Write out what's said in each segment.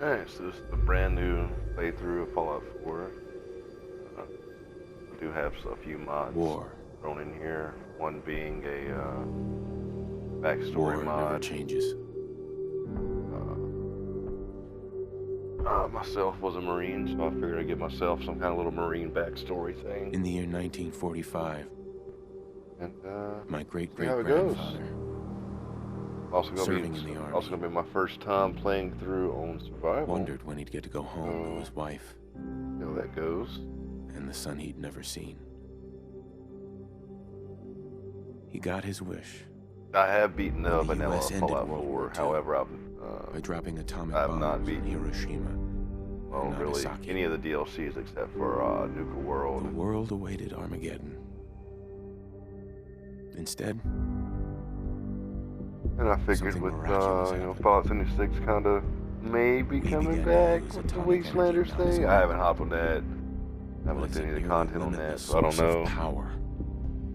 Alright, so this is the brand new playthrough of Fallout 4. I do have a few mods thrown in here. One being a backstory War mod. never changes. Myself was a Marine, so I figured I'd give myself some kind of little Marine backstory thing. In the year 1945, And my see how it great-great-grandfather, serving in the army, also gonna be my first time playing through on survival. wondered when he'd get to go home to his wife See how that goes. and the son he'd never seen. He got his wish I have beaten when the the vanilla US ended Fallout World 4. War II However, by dropping atomic I have not bombs in beaten Hiroshima and really Nagasaki. any of the DLCs except for Nuka World. The world awaited Armageddon. Instead, And I figured something with miraculous you know, happened. Fallout 76 kind of maybe We coming began to back use with the atomic Wastelanders energy thing. now I as haven't hopped on that. I haven't but looked it's at a any of the nearly content on that, limitless so I don't source know. of power.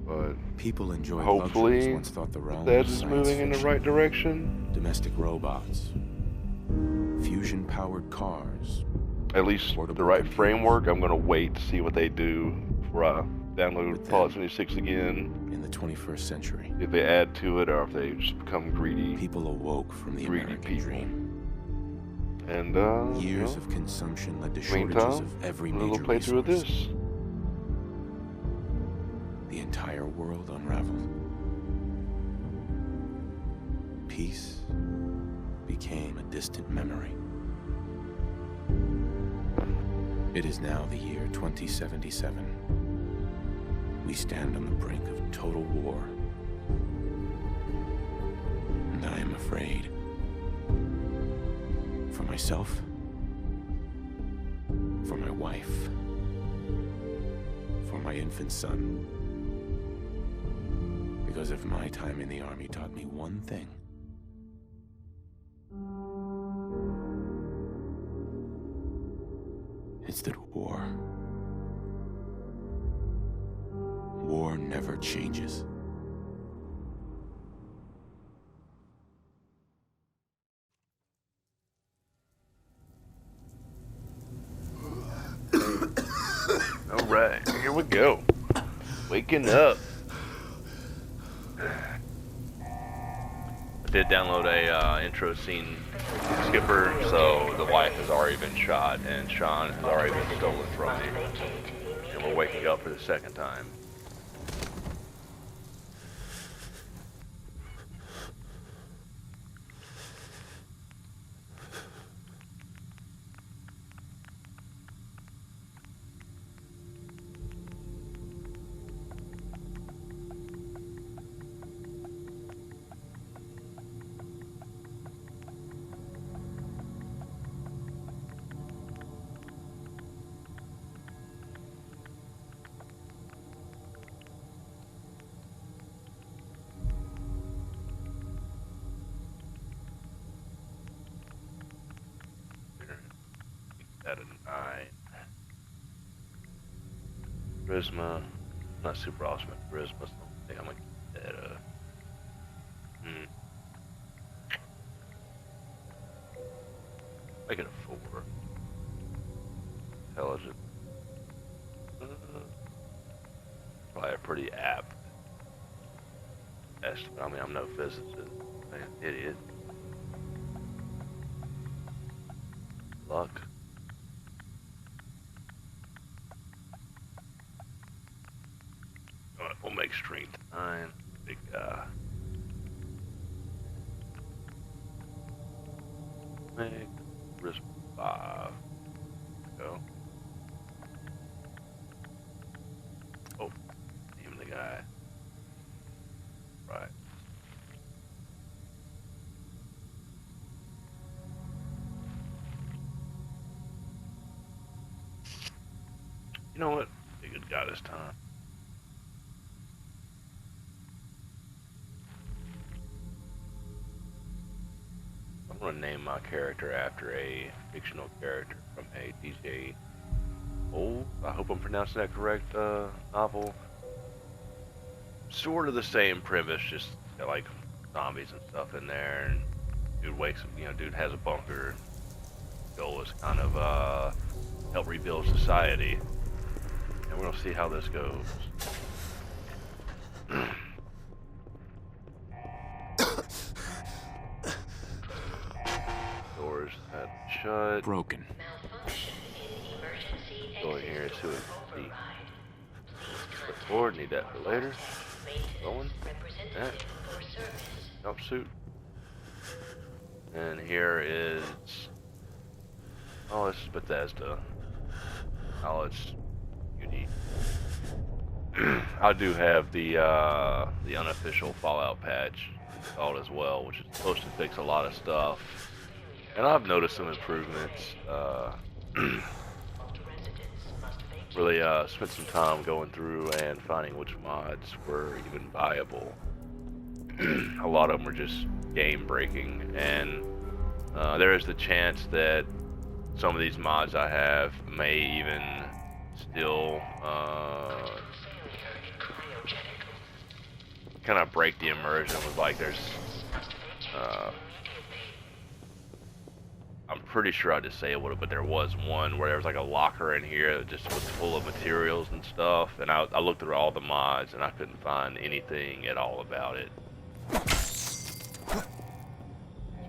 But People enjoyed hopefully luxuries once thought the realm that of is science moving in the fiction. right direction. Domestic robots, fusion-powered cars, At least the portable right computers. framework. I'm gonna wait to see what they do before I download With Fallout them. 76 again. in the 21st century. If they add to it or if they just become greedy. People awoke from the Greedy American people. dream. And Years you know, of consumption led to meantime, shortages of every a little major playthrough of resource. this. The entire world unraveled. Peace became a distant memory. It is now the year 2077. We stand on the brink of total war. And I am afraid. For myself. For my wife. For my infant son. Because if my time in the army taught me one thing, it's that war never changes. All right, here we go. Waking up. I did download a intro scene skipper, so the wife has already been shot and Sean has already been stolen from me. And we're waking up for the second time. At a 9. Charisma, not super awesome at charisma, so I think I'm gonna get that make it a 4. Intelligent. Probably a pretty apt estimate. I mean, I'm no physicist. I'm an idiot. Luck. Alright, we'll make strength 9. Big guy. Make risk 5. Go. Oh, even the guy. Right. You know what? Be a good guy this time. I'm gonna name my character after a fictional character from a DJ Old, I hope I'm pronouncing that correct, novel. Sort of the same premise, just got like zombies and stuff in there, and dude wakes up, you know, dude has a bunker, goal is kind of help rebuild society, and we're gonna see how this goes. Doors had shut. Broken. Go in here and see what we see. Record, need that for later. Going. That. Jumpsuit. And here is. Oh, this is Bethesda. Oh, it's unique. I do have the unofficial Fallout patch installed as well, which is supposed to fix a lot of stuff. And I've noticed some improvements. Really spent some time going through and finding which mods were even viable. A lot of them were just game breaking, and there is the chance that some of these mods I have may even still kind of break the immersion with, like, there's I'm pretty sure I disabled it, but there was one where there was like a locker in here that just was full of materials and stuff, and I looked through all the mods and I couldn't find anything at all about it. So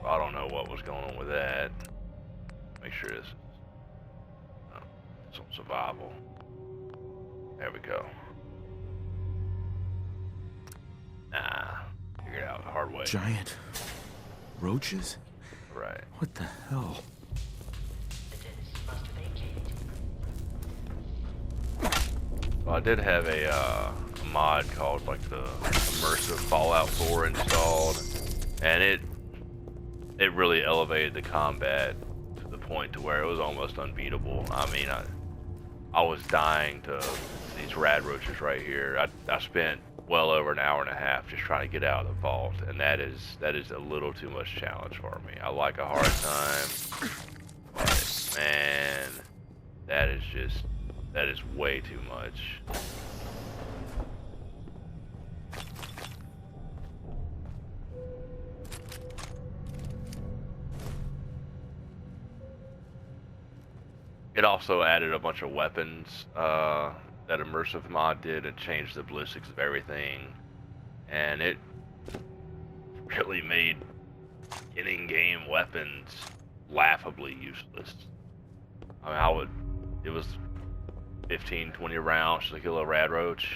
I don't know what was going on with that. Make sure this is some survival. There we go. Nah, figured it out the hard way. Giant roaches? Right. What the hell? Well, I did have a mod called like the immersive Fallout 4 installed, and it really elevated the combat to the point to where it was almost unbeatable. I mean, I was dying to these rad roaches right here. I spent well over an hour and a half just trying to get out of the vault, and that is a little too much challenge for me. I like a hard time, but man, that is way too much. It also added a bunch of weapons that immersive mod did, and changed the ballistics of everything, and it really made in-game weapons laughably useless. I mean, it was 15-20 rounds to kill a rad roach.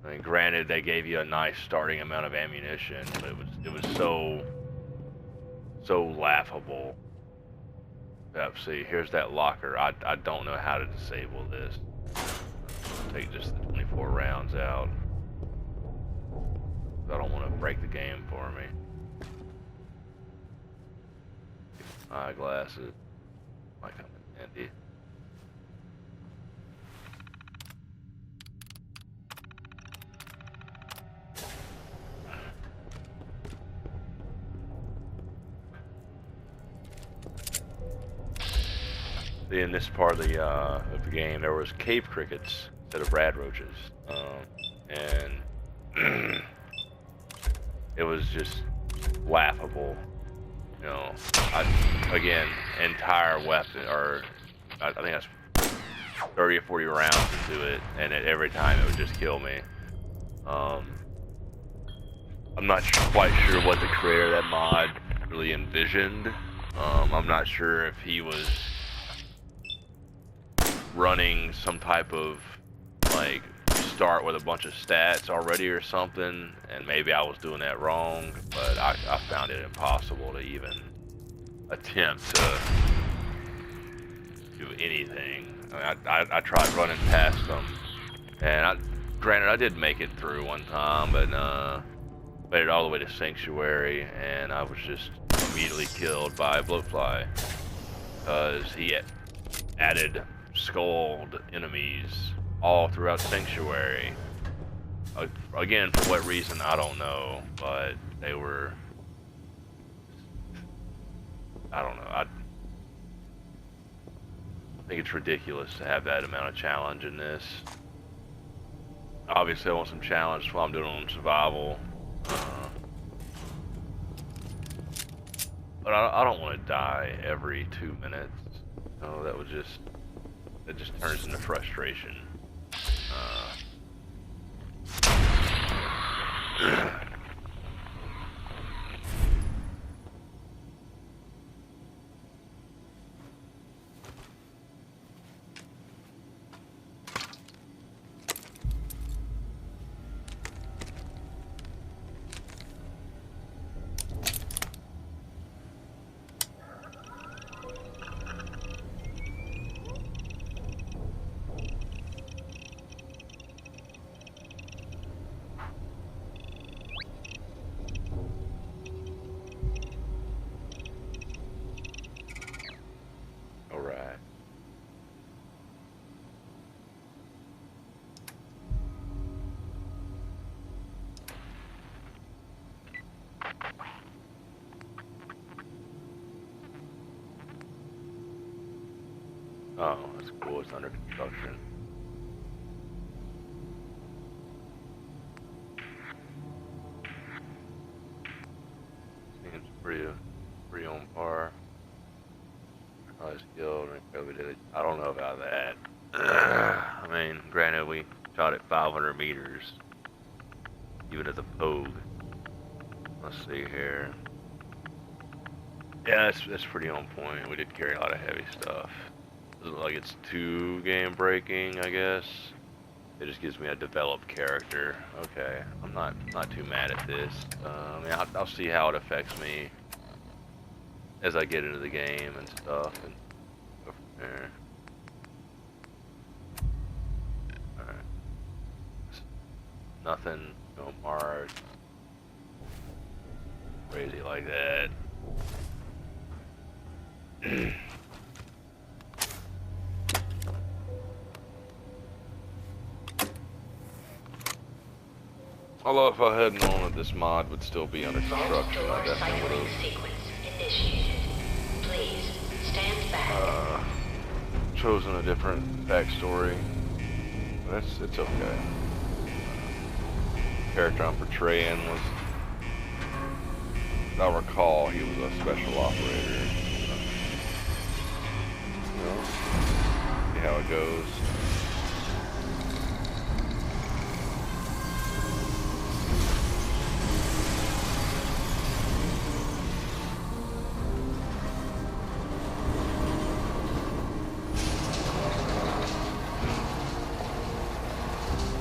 I mean, granted, they gave you a nice starting amount of ammunition, but it was so laughable. Yep, see, here's that locker. I don't know how to disable this. Take just the 24 rounds out. I don't want to break the game for me. Eyeglasses might come in handy. In this part of the game, there was cave crickets instead of rad roaches, and it was just laughable. You know, again, entire weapon, or I think that's 30 or 40 rounds into it, and every time it would just kill me. I'm not quite sure what the creator of that mod really envisioned. I'm not sure if he was running some type of, like, start with a bunch of stats already or something, and maybe I was doing that wrong, but I found it impossible to even attempt to do anything. I mean, I tried running past them, and granted I did make it through one time, but made it all the way to Sanctuary, and I was just immediately killed by a bloatfly because he added skulled enemies all throughout Sanctuary. Again, for what reason, I don't know, but they were, I don't know, I think it's ridiculous to have that amount of challenge in this. Obviously I want some challenge while I'm doing on survival. But I don't want to die every 2 minutes. No, it just turns into frustration. Alright. Oh, that's cool. It's under construction. Seems pretty on par. Probably skilled and COVID did it. I don't know about that. I mean, granted, we shot at 500 meters, even as a pogue. Let's see here. Yeah, that's pretty on point. We did carry a lot of heavy stuff. Doesn't look like it's too game breaking, I guess. It just gives me a developed character. Okay, I'm not too mad at this. I mean, I'll see how it affects me as I get into the game and stuff, and go from there. Alright. Nothing, no Mars. Crazy like that. Although if I hadn't known that this mod would still be under construction, I definitely would have chosen a different backstory. But it's okay. The character I'm portraying was, if I recall, he was a special operator. You know, see how it goes.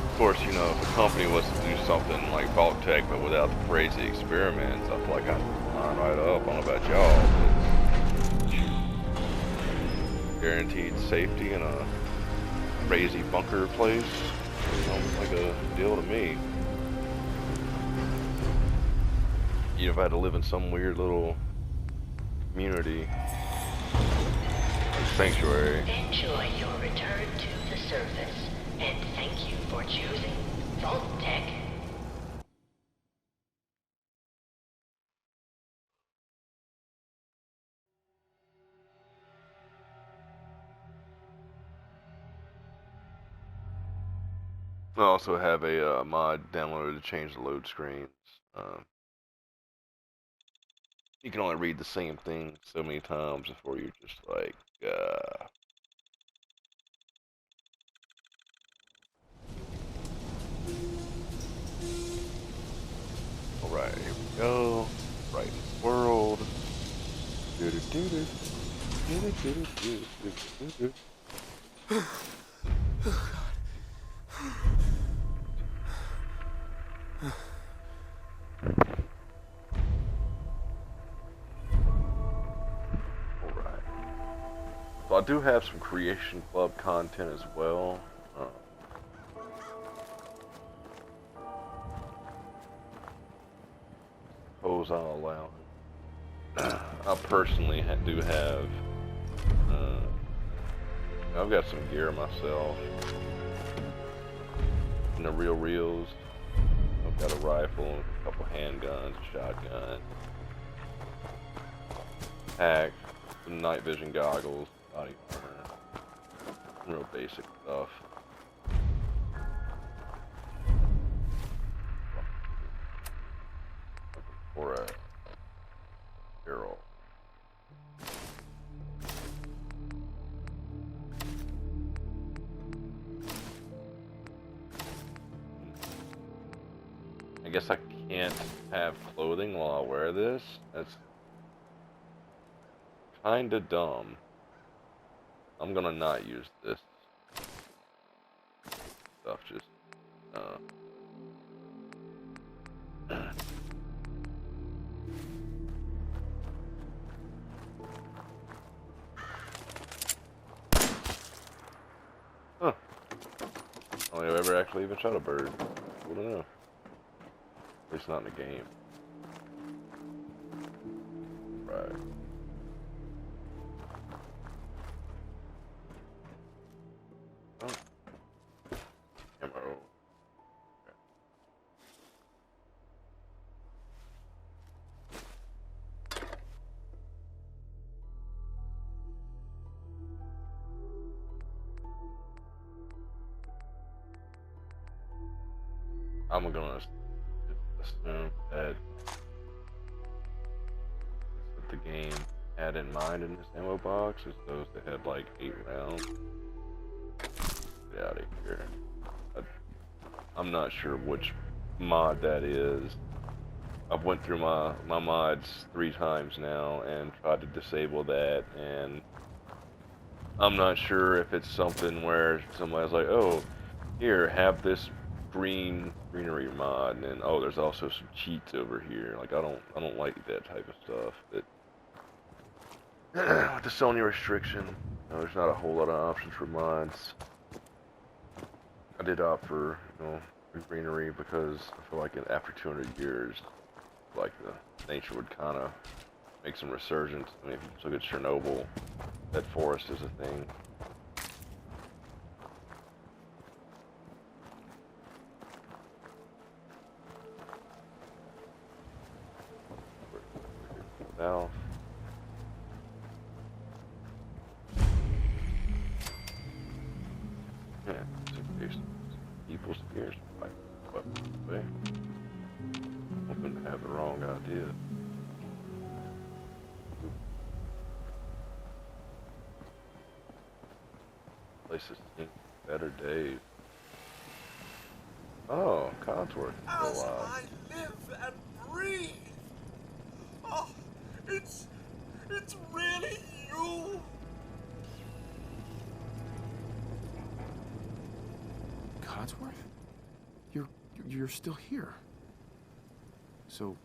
Of course, you know, if a company was to do something like Vault Tech, but without the crazy experiments, I feel like I'd line right up. I don't know about y'all, but guaranteed safety in a crazy bunker place sounds like a deal to me. You know, if I had to live in some weird little community, sanctuary. Enjoy your return to the surface, and thank you for choosing Vault Tech. I also have a mod downloaded to change the load screens. You can only read the same thing so many times before you're just like, Alright, here we go. Right in the world. Alright. So I do have some Creation Club content as well. Suppose I'll allow it. I personally do have, I've got some gear myself. In the reels. I've got a rifle, a couple handguns, a shotgun, pack, some night vision goggles, body armor, real basic stuff. For a barrel. guess I can't have clothing while I wear this. That's kinda dumb. I'm gonna not use this stuff. Just huh. I don't think I've ever actually even shot a bird. I don't know. At least not in the game. Right. Oh. Ammo. I'm gonna assume that what the game had in mind in this ammo box is those that had like 8 rounds. Get out of here. I'm not sure which mod that is. I've went through my mods 3 times now and tried to disable that, and I'm not sure if it's something where somebody's like, oh, here, have this greenery mod, and then, oh, there's also some cheats over here. Like, I don't like that type of stuff. With the Sony restriction, there's not a whole lot of options for mods. I did opt for, greenery because I feel like after 200 years, like the nature would kind of make some resurgence. I mean, if you look at Chernobyl, that forest is a thing. Now, yeah, people's ears. What? Hoping to have the wrong idea. Places seen better days. Oh, Codsworth. As I live and breathe. Oh, it's really you. Codsworth? You're still here. So,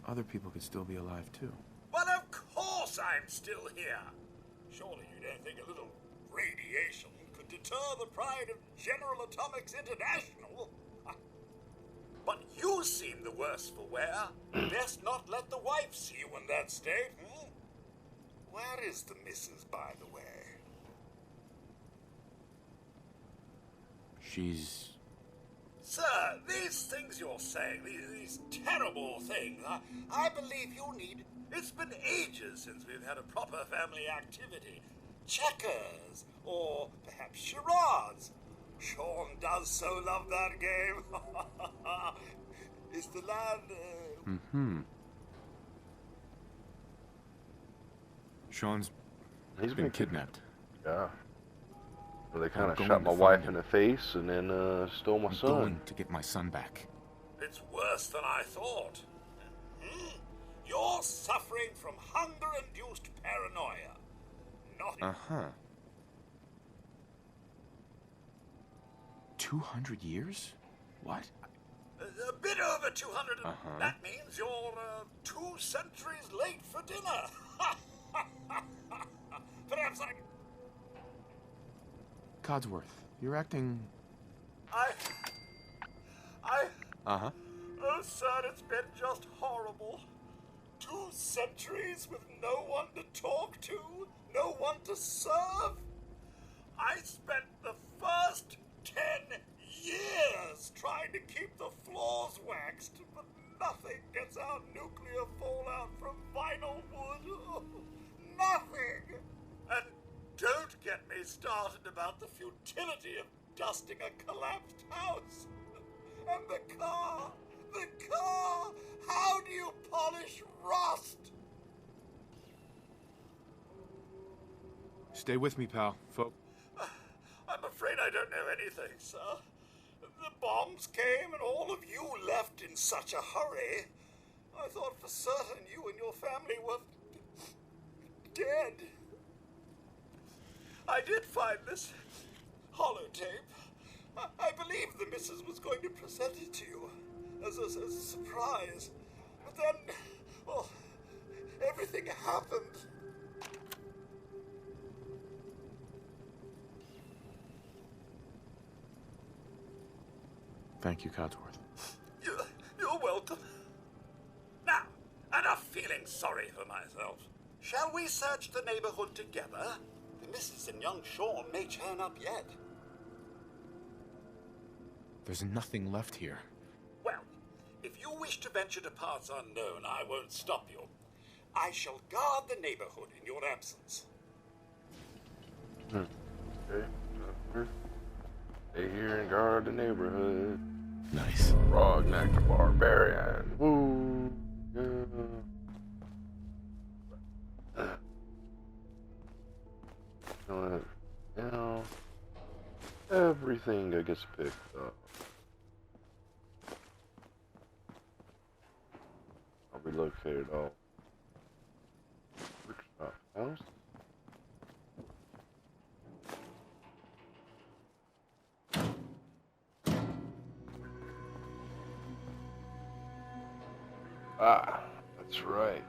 other people could still be alive too. Well, of course I'm still here. Surely you don't think a little radiation could deter the pride of General Atomics International? But you seem the worse for wear. Best not let the wife see you in that state, hmm? Where is the missus, by the way? She's... Sir, these things you're saying, these terrible things, I believe you need... It's been ages since we've had a proper family activity. Checkers, or perhaps charades. Sean does so love that game. Is the lad... Sean's He's been kidnapped. Yeah. Well, they kind of going shot to my find wife him. in the face and then stole my I'm son. going to get my son back. It's worse than I thought. You're suffering from hunger-induced paranoia. Not... Uh-huh. 200 years? What? A bit over 200. Uh-huh. That means you're 2 centuries late for dinner. Perhaps I... Codsworth, you're acting... Uh-huh. Oh, sir, it's been just horrible. 2 centuries with no one to talk to, no one to serve. I spent the first 10 years trying to keep the floors waxed, but nothing gets out nuclear fallout from vinyl wood. Nothing! And don't get me started about the futility of dusting a collapsed house. And the car! How do you polish rust? Stay with me, pal. I'm afraid I don't know anything, sir. The bombs came and all of you left in such a hurry, I thought for certain you and your family were dead. I did find this holotape. I believe the missus was going to present it to you as a surprise. But then, well, everything happened. Thank you, Codsworth. You're welcome. Now, enough feeling sorry for myself. Shall we search the neighborhood together? The missus and young Sean may turn up yet. There's nothing left here. Well, if you wish to venture to parts unknown, I won't stop you. I shall guard the neighborhood in your absence. Okay. Stay here and guard the neighborhood. Nice. Rognak the Barbarian. Woo! Yeah. Now, everything that gets picked up. I'll be located all. Workshop house. Ah, that's right.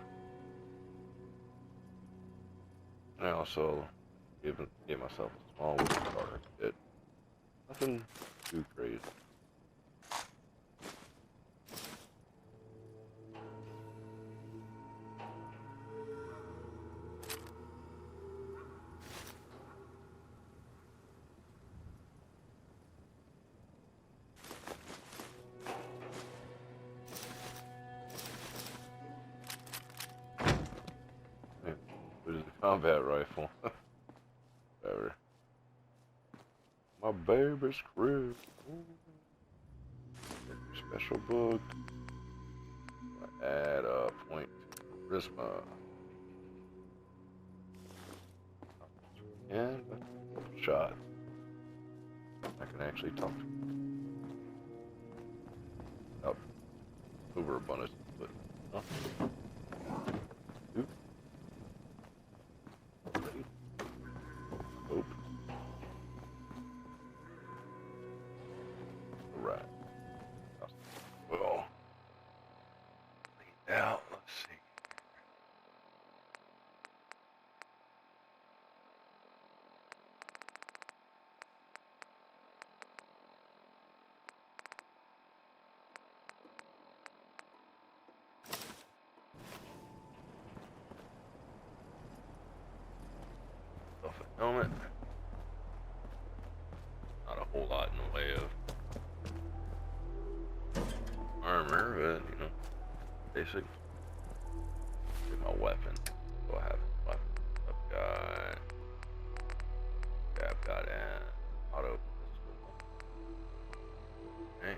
I also gave myself a small wooden starter kit. Nothing too crazy. There's the combat rifle. Whatever. My baby's crib. Special book. Add a point to charisma. And a shot. I can actually talk to him. Without overabundance, but two. Hope. Alright. Well. Now, let's see. Helmet. Not a whole lot in the way of armor, but you know, basic. Get my weapon. So I have a weapon. I've got an auto pistol. Okay.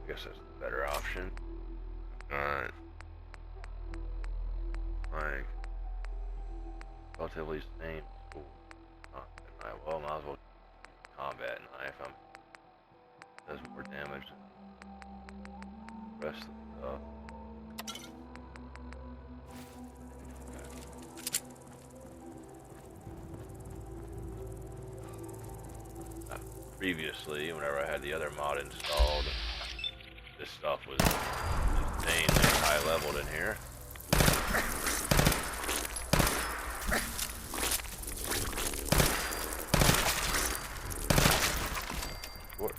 I guess that's the better option. Alright. Like relatively same tool. Well, might as well combat knife. Does more damage than the rest of the stuff. Previously, whenever I had the other mod installed, this stuff was insanely high leveled in here. What?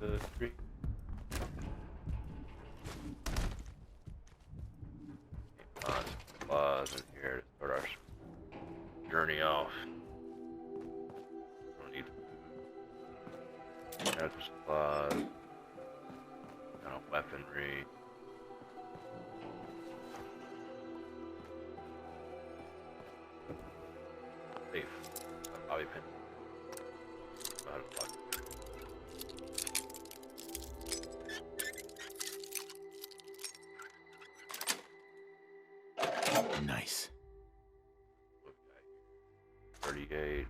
The three. Lots of supplies in here to start our journey off. Don't need medical supplies, kind of weaponry. Safe. Bobby pin. Nice. 38.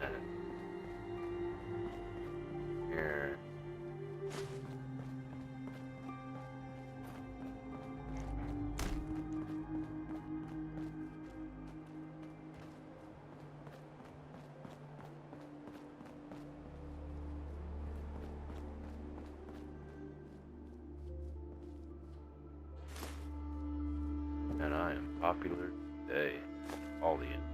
And here. And I am popular today. All the invite.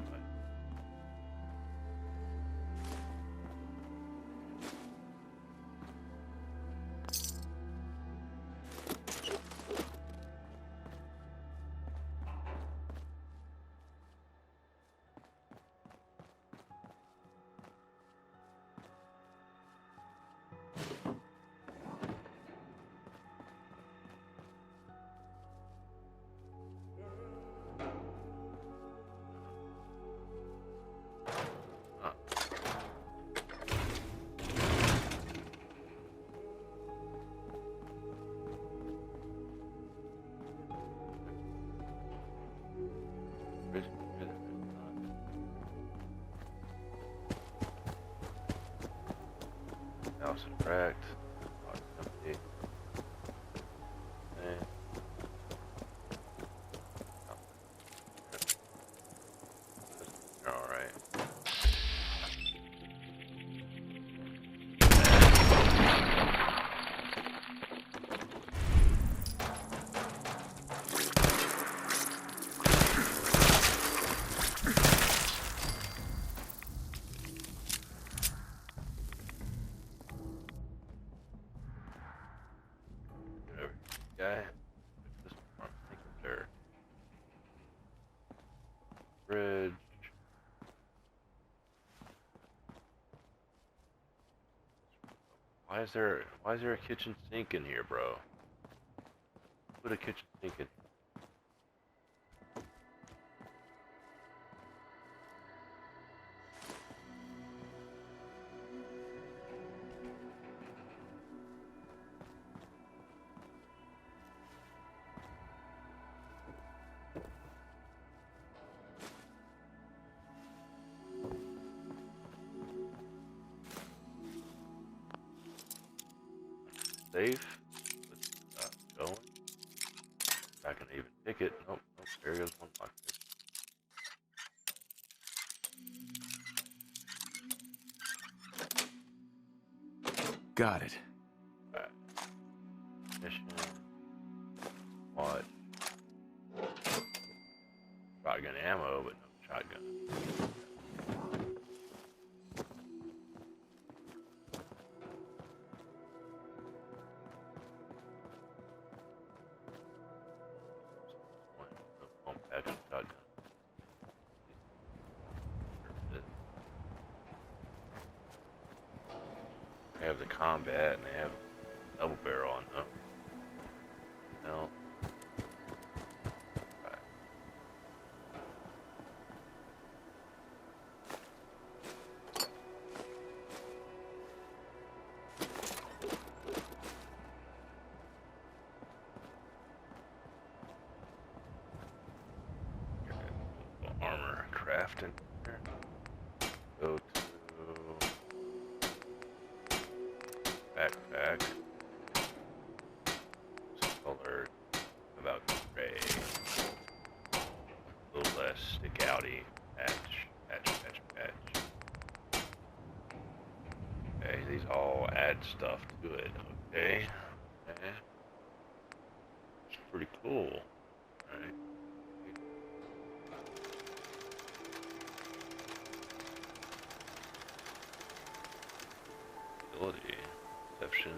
House and wrecked. Empty. And you're all right. Guy. This one, thank you, sir. Bridge. Why is there a kitchen sink in here, bro? Put a kitchen sink in. Safe. Going. I can even pick it. Nope, nope. There goes one lock. Got it. Right. Mission. What? Shotgun ammo, but no shotgun. They have the combat and they have double barrel on them. No. Right. Armor crafting. Go to backpack. Color about gray. A little less stick outy. Patch. Okay, these all add stuff to it. Okay. It's pretty cool. Alright. Ability. Perception.